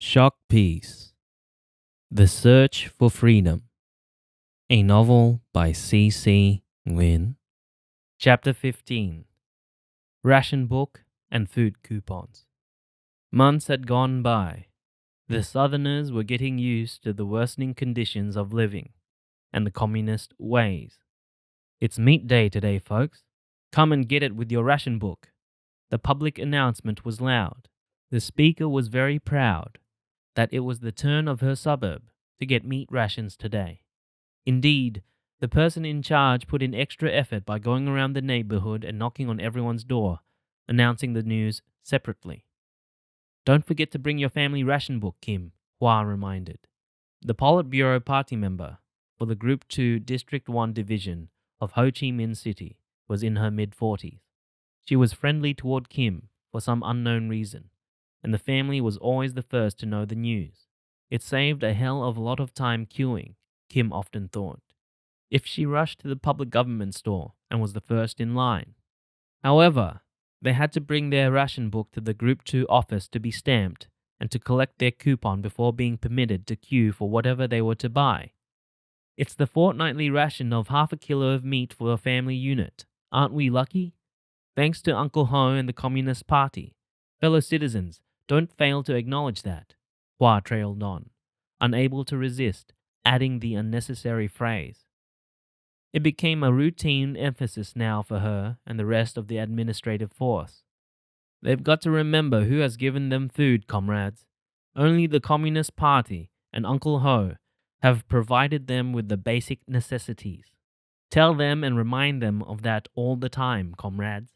Shock Piece: The Search for Freedom, a novel by C. Nguyen. Chapter 15: Ration Book and Food Coupons. Months had gone by. The Southerners were getting used to the worsening conditions of living and the communist ways. "It's meat day today, folks. Come and get it with your ration book." The public announcement was loud. The speaker was very proud that it was the turn of her suburb to get meat rations today. Indeed, the person in charge put in extra effort by going around the neighborhood and knocking on everyone's door, announcing the news separately. "Don't forget to bring your family ration book, Kim," Hua reminded. The Politburo party member for the Group 2 District 1 division of Ho Chi Minh City was in her mid-40s. She was friendly toward Kim for some unknown reason, and the family was always the first to know the news. It saved a hell of a lot of time queuing, Kim often thought, if she rushed to the public government store and was the first in line. However, they had to bring their ration book to the Group 2 office to be stamped and to collect their coupon before being permitted to queue for whatever they were to buy. "It's the fortnightly ration of half a kilo of meat for a family unit. Aren't we lucky? Thanks to Uncle Ho and the Communist Party. Fellow citizens, don't fail to acknowledge that," Hua trailed on, unable to resist adding the unnecessary phrase. It became a routine emphasis now for her and the rest of the administrative force. "They've got to remember who has given them food, comrades. Only the Communist Party and Uncle Ho have provided them with the basic necessities. Tell them and remind them of that all the time, comrades."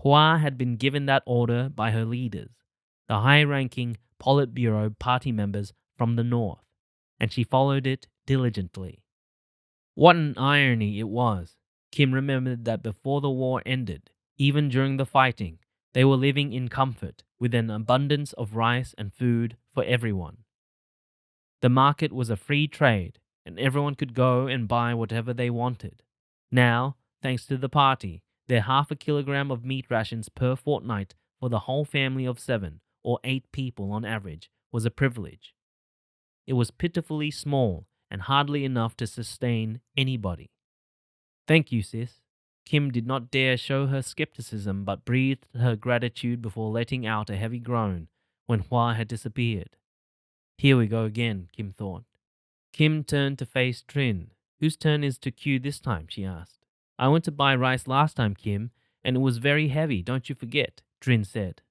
Hua had been given that order by her leaders, the high-ranking Politburo party members from the north, and she followed it diligently. What an irony it was. Kim remembered that before the war ended, even during the fighting, they were living in comfort with an abundance of rice and food for everyone. The market was a free trade, and everyone could go and buy whatever they wanted. Now, thanks to the party, their half a kilogram of meat rations per fortnight for the whole family of 7 or 8 people on average was a privilege. It was pitifully small and hardly enough to sustain anybody. "Thank you, sis." Kim did not dare show her skepticism but breathed her gratitude before letting out a heavy groan when Hua had disappeared. Here we go again, Kim thought. Kim turned to face Trin. "Whose turn is to queue this time?" she asked. "I went to buy rice last time, Kim, and it was very heavy, don't you forget," Trin said.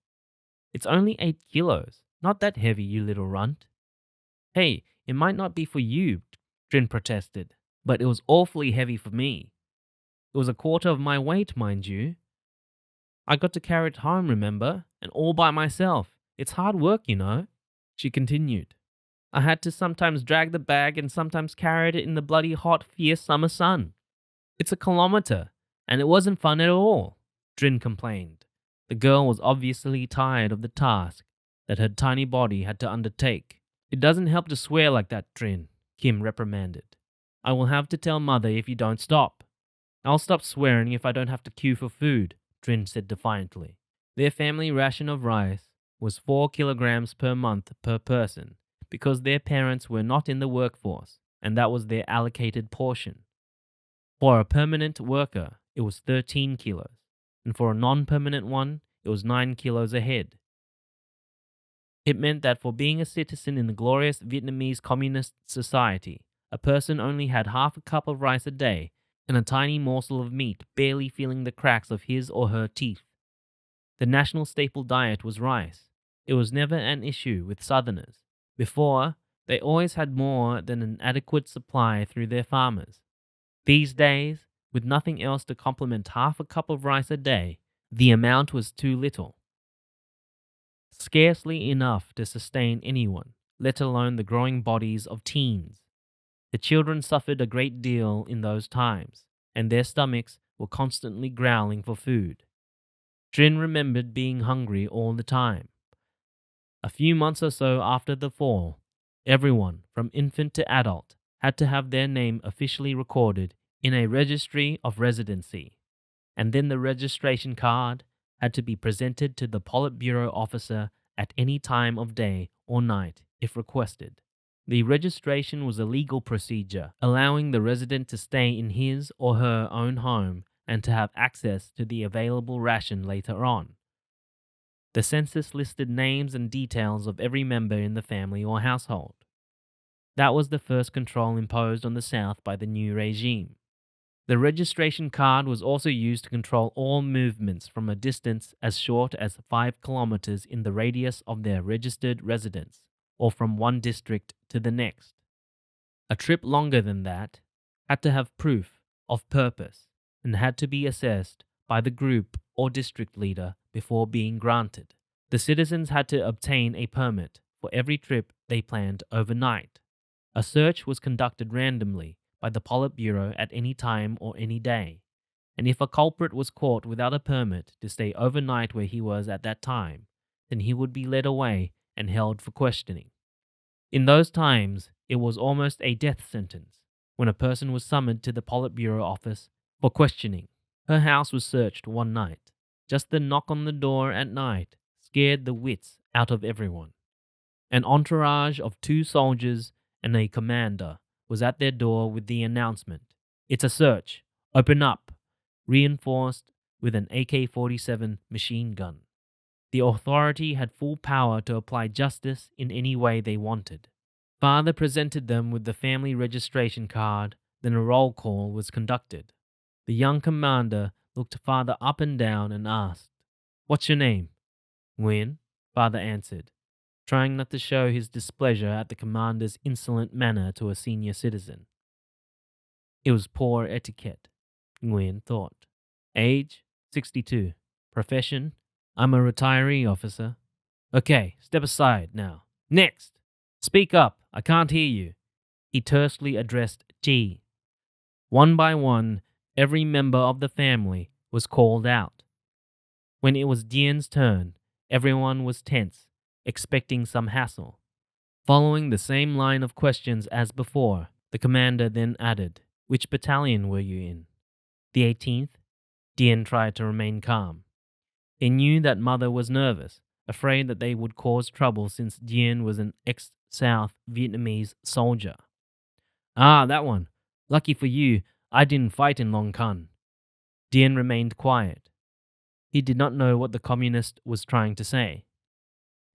"It's only 8 kilos. Not that heavy, you little runt." "Hey, it might not be for you," Trin protested, "but it was awfully heavy for me. It was a quarter of my weight, mind you. I got to carry it home, remember, and all by myself. It's hard work, you know," she continued. "I had to sometimes drag the bag and sometimes carry it in the bloody hot, fierce summer sun. It's a kilometer, and it wasn't fun at all," Trin complained. The girl was obviously tired of the task that her tiny body had to undertake. "It doesn't help to swear like that, Trin," Kim reprimanded. "I will have to tell Mother if you don't stop." "I'll stop swearing if I don't have to queue for food," Trin said defiantly. Their family ration of rice was 4 kilograms per month per person because their parents were not in the workforce, and that was their allocated portion. For a permanent worker, it was 13 kilos, and for a non-permanent one, it was 9 kilos a head. It meant that for being a citizen in the glorious Vietnamese Communist Society, a person only had half a cup of rice a day and a tiny morsel of meat barely feeling the cracks of his or her teeth. The national staple diet was rice. It was never an issue with Southerners. Before, they always had more than an adequate supply through their farmers. These days, with nothing else to complement half a cup of rice a day, the amount was too little. Scarcely enough to sustain anyone, let alone the growing bodies of teens. The children suffered a great deal in those times, and their stomachs were constantly growling for food. Trin remembered being hungry all the time. A few months or so after the fall, everyone, from infant to adult, had to have their name officially recorded in a registry of residency, and then the registration card had to be presented to the Politburo officer at any time of day or night if requested. The registration was a legal procedure, allowing the resident to stay in his or her own home and to have access to the available ration later on. The census listed names and details of every member in the family or household. That was the first control imposed on the South by the new regime. The registration card was also used to control all movements from a distance as short as 5 kilometers in the radius of their registered residence, or from one district to the next. A trip longer than that had to have proof of purpose and had to be assessed by the group or district leader before being granted. The citizens had to obtain a permit for every trip they planned overnight. A search was conducted randomly by the Politburo at any time or any day, and if a culprit was caught without a permit to stay overnight where he was at that time, then he would be led away and held for questioning. In those times, it was almost a death sentence when a person was summoned to the Politburo office for questioning. Her house was searched one night. Just the knock on the door at night scared the wits out of everyone. An entourage of 2 soldiers and a commander was at their door with the announcement, "It's a search. Open up," reinforced with an AK-47 machine gun. The authority had full power to apply justice in any way they wanted. Father presented them with the family registration card, then a roll call was conducted. The young commander looked Father up and down and asked, "What's your name?" "Nguyen," Father answered, trying not to show his displeasure at the commander's insolent manner to a senior citizen. It was poor etiquette, Nguyen thought. Age, 62. Profession, I'm a retiree officer. Okay, step aside now. Next! Speak up, I can't hear you. He tersely addressed G. One by one, every member of the family was called out. When it was Nguyen's turn, everyone was tense, expecting some hassle. Following the same line of questions as before, the commander then added, "Which battalion were you in?" "The 18th. Nguyen tried to remain calm. He knew that Mother was nervous, afraid that they would cause trouble since Nguyen was an ex-South Vietnamese soldier. "Ah, that one. Lucky for you, I didn't fight in Long Can." Nguyen remained quiet. He did not know what the communist was trying to say.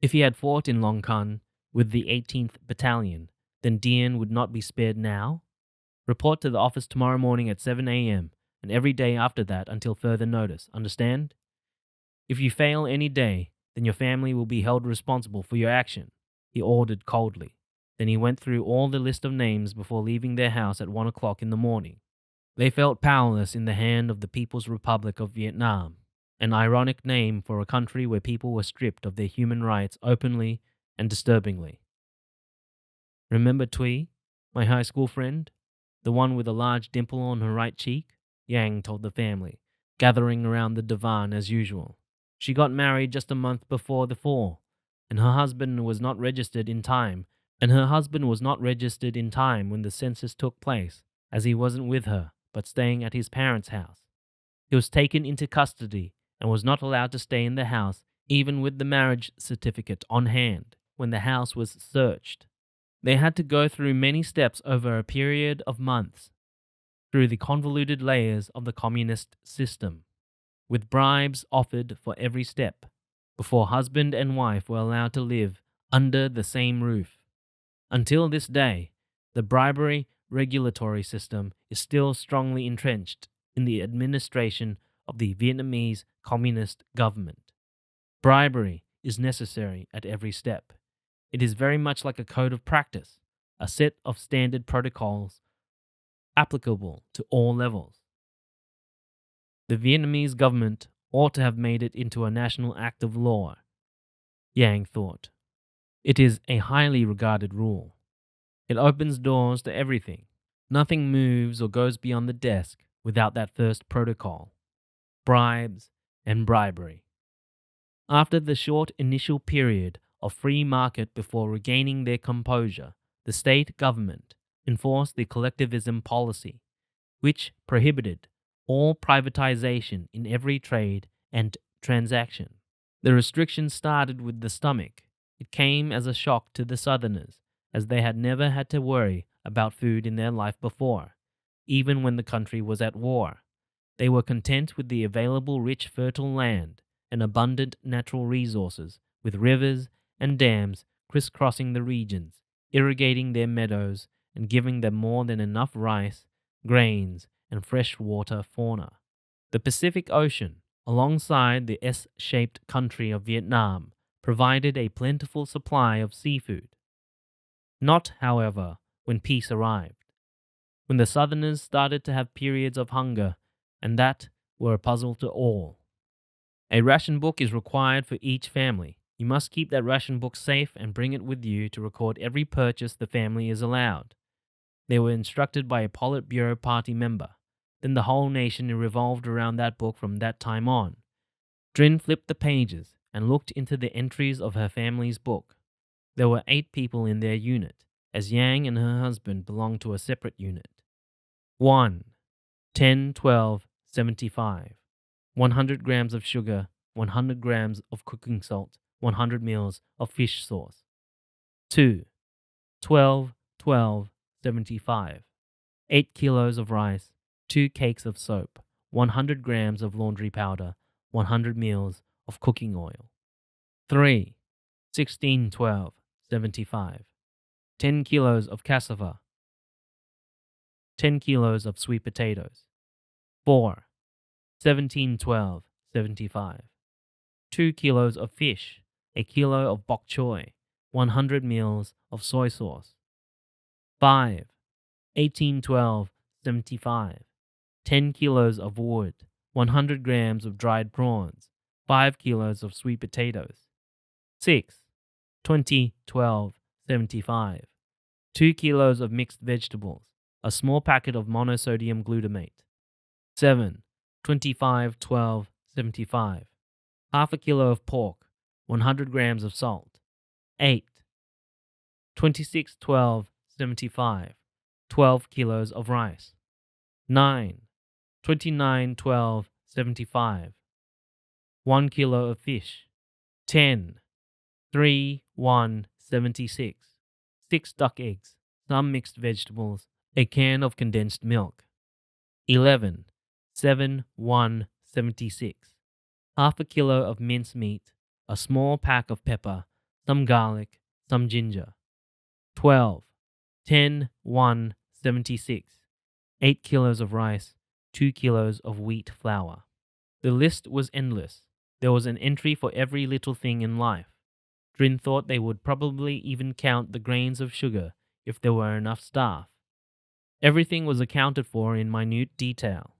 If he had fought in Long Can with the 18th Battalion, then Nguyen would not be spared now. Report to the office tomorrow morning at 7 a.m. and every day after that until further notice. Understand? If you fail any day, then your family will be held responsible for your action, he ordered coldly. Then he went through all the list of names before leaving their house at 1 o'clock in the morning. They felt powerless in the hand of the People's Republic of Vietnam, an ironic name for a country where people were stripped of their human rights openly and disturbingly. "Remember Thuy, my high school friend? The one with a large dimple on her right cheek?" Yang told the family, gathering around the divan as usual. "She got married just a month before the fall, and her husband was not registered in time when the census took place, as he wasn't with her, but staying at his parents' house. He was taken into custody and was not allowed to stay in the house even with the marriage certificate on hand when the house was searched. They had to go through many steps over a period of months, through the convoluted layers of the communist system, with bribes offered for every step, before husband and wife were allowed to live under the same roof. Until this day, the bribery regulatory system is still strongly entrenched in the administration of the Vietnamese Communist government. Bribery is necessary at every step. It is very much like a code of practice, a set of standard protocols applicable to all levels. The Vietnamese government ought to have made it into a national act of law, Yang thought. It is a highly regarded rule. It opens doors to everything. Nothing moves or goes beyond the desk without that first protocol: bribes and bribery. After the short initial period of free market before regaining their composure, the state government enforced the collectivism policy, which prohibited all privatization in every trade and transaction. The restrictions started with the stomach, It came as a shock to the Southerners, as they had never had to worry about food in their life before, even when the country was at war. They were content with the available rich fertile land and abundant natural resources, with rivers and dams crisscrossing the regions, irrigating their meadows and giving them more than enough rice, grains, and freshwater fauna. The Pacific Ocean, alongside the S-shaped country of Vietnam, provided a plentiful supply of seafood. Not, however, when peace arrived. When the Southerners started to have periods of hunger, and that were a puzzle to all. A ration book is required for each family. You must keep that ration book safe and bring it with you to record every purchase the family is allowed. They were instructed by a Politburo party member. Then the whole nation revolved around that book from that time on. Drin flipped the pages and looked into the entries of her family's book. There were 8 people in their unit, as Yang and her husband belonged to a separate unit. 1. 10, 12, 75. 100 grams of sugar, 100 grams of cooking salt, 100 mils of fish sauce. 2. 12, 12, 75. 8 kilos of rice, 2 cakes of soap, 100 grams of laundry powder, 100 mils of cooking oil. 3. 16, 12, 75. 10 kilos of cassava, 10 kilos of sweet potatoes. 4. 17, 12, 75. 2 kilos of fish, a kilo of bok choy, 100 mils of soy sauce. 5. 18, 12, 75. 10 kilos of wood, 100 grams of dried prawns, 5 kilos of sweet potatoes. 6. 20, 12, 75. 2 kilos of mixed vegetables, a small packet of monosodium glutamate. 7. 25, 12, 75. Half a kilo of pork, 100 grams of salt. 8. 26, 12, 75. 12 kilos of rice. 9. 29, 12, 75. 1 kilo of fish. 10. 3, 1, 76. 6 duck eggs, some mixed vegetables, a can of condensed milk. 11. 7, 1, 76. Half a kilo of minced meat, a small pack of pepper, some garlic, some ginger. 12. 10, 1, 76. 8 kilos of rice, 2 kilos of wheat flour. The list was endless. There was an entry for every little thing in life. Drin thought they would probably even count the grains of sugar if there were enough staff. Everything was accounted for in minute detail.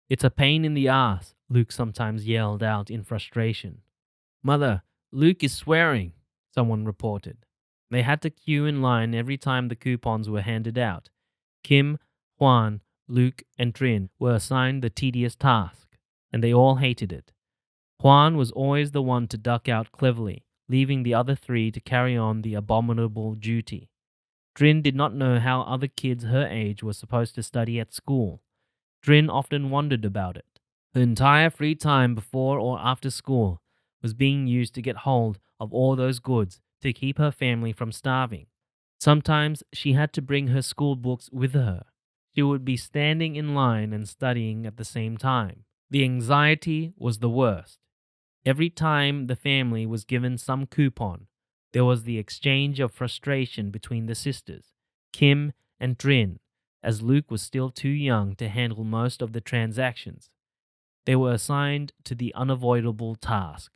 "It's a pain in the ass," Luke sometimes yelled out in frustration. "Mother, Luke is swearing," someone reported. They had to queue in line every time the coupons were handed out. Kim, Juan, Luke, and Drin were assigned the tedious task, and they all hated it. Juan was always the one to duck out cleverly, leaving the other 3 to carry on the abominable duty. Drin did not know how other kids her age were supposed to study at school. Drin often wondered about it. Her entire free time before or after school was being used to get hold of all those goods to keep her family from starving. Sometimes she had to bring her school books with her. She would be standing in line and studying at the same time. The anxiety was the worst. Every time the family was given some coupon, there was the exchange of frustration between the sisters, Kim and Drin, as Luke was still too young to handle most of the transactions. They were assigned to the unavoidable task.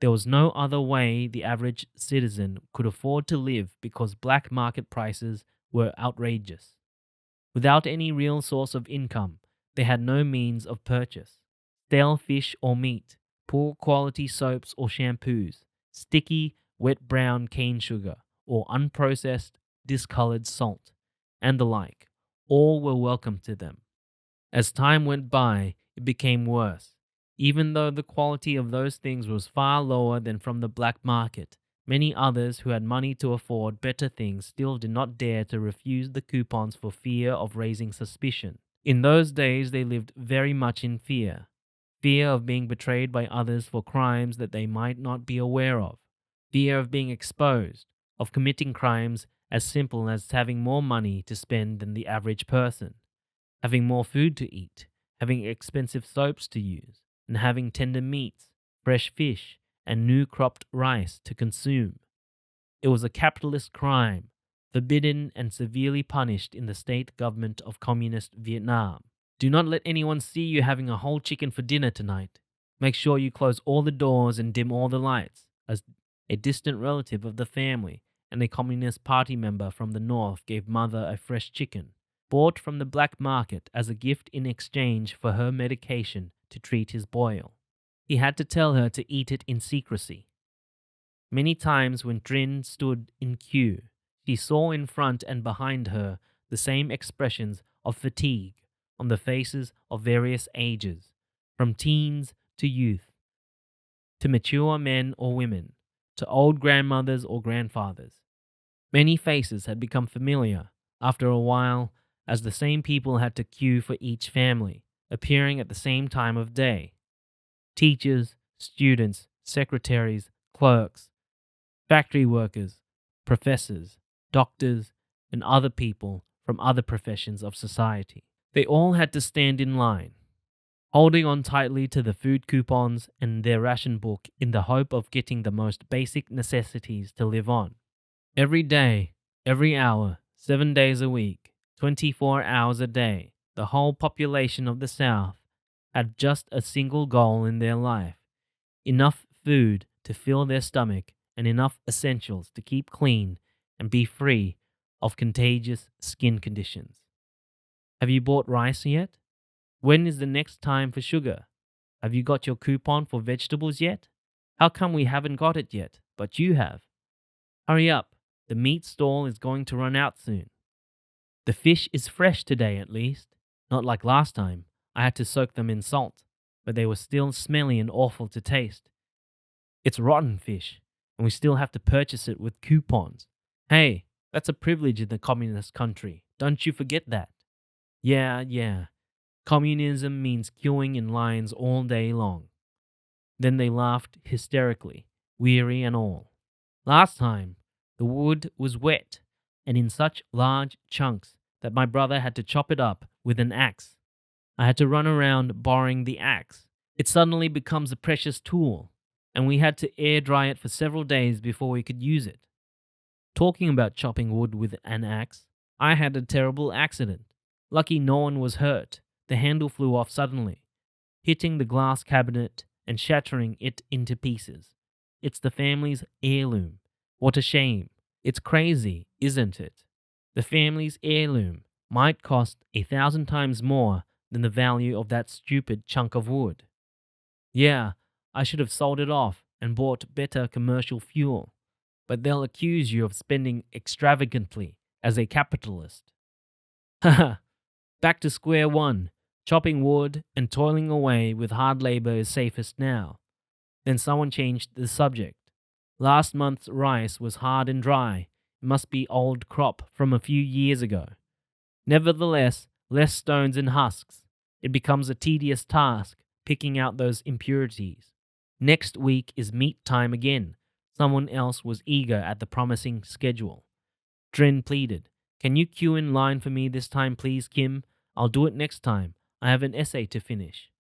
There was no other way the average citizen could afford to live because black market prices were outrageous. Without any real source of income, they had no means of purchase. Stale fish or meat, poor quality soaps or shampoos, sticky, wet brown cane sugar, or unprocessed, discolored salt, and the like, all were welcome to them. As time went by, it became worse. Even though the quality of those things was far lower than from the black market, many others who had money to afford better things still did not dare to refuse the coupons for fear of raising suspicion. In those days, they lived very much in fear. Fear of being betrayed by others for crimes that they might not be aware of. fear of being exposed, of committing crimes as simple as having more money to spend than the average person, having more food to eat, having expensive soaps to use, and having tender meats, fresh fish, and new cropped rice to consume. It was a capitalist crime, forbidden and severely punished in the state government of communist Vietnam. Do not let anyone see you having a whole chicken for dinner tonight. Make sure you close all the doors and dim all the lights, as a distant relative of the family and a Communist Party member from the north gave mother a fresh chicken, bought from the black market as a gift in exchange for her medication to treat his boil. He had to tell her to eat it in secrecy. Many times when Trin stood in queue, she saw in front and behind her the same expressions of fatigue on the faces of various ages, from teens to youth, to mature men or women, to old grandmothers or grandfathers. Many faces had become familiar after a while, as the same people had to queue for each family, appearing at the same time of day. Teachers, students, secretaries, clerks, factory workers, professors, doctors, and other people from other professions of society. They all had to stand in line, holding on tightly to the food coupons and their ration book in the hope of getting the most basic necessities to live on. Every day, every hour, 7 days a week, 24 hours a day, the whole population of the South had just a single goal in their life: enough food to fill their stomach and enough essentials to keep clean and be free of contagious skin conditions. Have you bought rice yet? When is the next time for sugar? Have you got your coupon for vegetables yet? How come we haven't got it yet, but you have? Hurry up, the meat stall is going to run out soon. The fish is fresh today at least, not like last time. I had to soak them in salt, but they were still smelly and awful to taste. It's rotten fish, and we still have to purchase it with coupons. Hey, that's a privilege in the communist country. Don't you forget that. Yeah. Communism means queuing in lines all day long. Then they laughed hysterically, weary and all. Last time, the wood was wet and in such large chunks that my brother had to chop it up with an axe. I had to run around borrowing the axe. It suddenly becomes a precious tool, and we had to air dry it for several days before we could use it. Talking about chopping wood with an axe, I had a terrible accident. Lucky no one was hurt. The handle flew off suddenly, hitting the glass cabinet and shattering it into pieces. It's the family's heirloom. What a shame. It's crazy, isn't it? The family's heirloom might cost 1,000 times more than the value of that stupid chunk of wood. Yeah, I should have sold it off and bought better commercial fuel, but they'll accuse you of spending extravagantly as a capitalist. Haha, back to square one. Chopping wood and toiling away with hard labor is safest now. Then someone changed the subject. Last month's rice was hard and dry. It must be old crop from a few years ago. Nevertheless, less stones and husks. It becomes a tedious task picking out those impurities. Next week is meat time again. Someone else was eager at the promising schedule. Dren pleaded, "Can you queue in line for me this time, please, Kim? I'll do it next time. I have an essay to finish."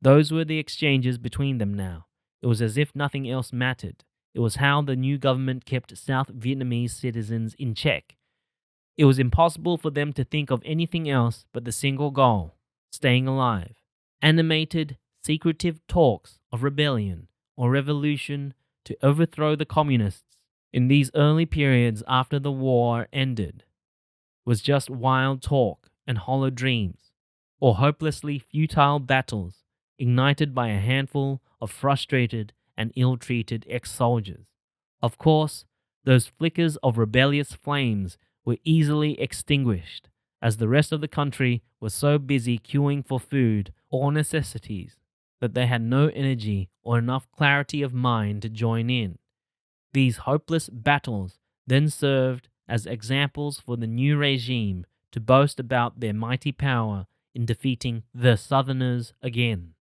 Those were the exchanges between them now. It was as if nothing else mattered. It was how the new government kept South Vietnamese citizens in check. It was impossible for them to think of anything else but the single goal: staying alive. Animated, secretive talks of rebellion or revolution to overthrow the communists in these early periods after the war ended was just wild talk and hollow dreams, or hopelessly futile battles ignited by a handful of frustrated and ill-treated ex-soldiers. Of course, those flickers of rebellious flames were easily extinguished, as the rest of the country was so busy queuing for food or necessities that they had no energy or enough clarity of mind to join in. These hopeless battles then served as examples for the new regime to boast about their mighty power in defeating the Southerners again.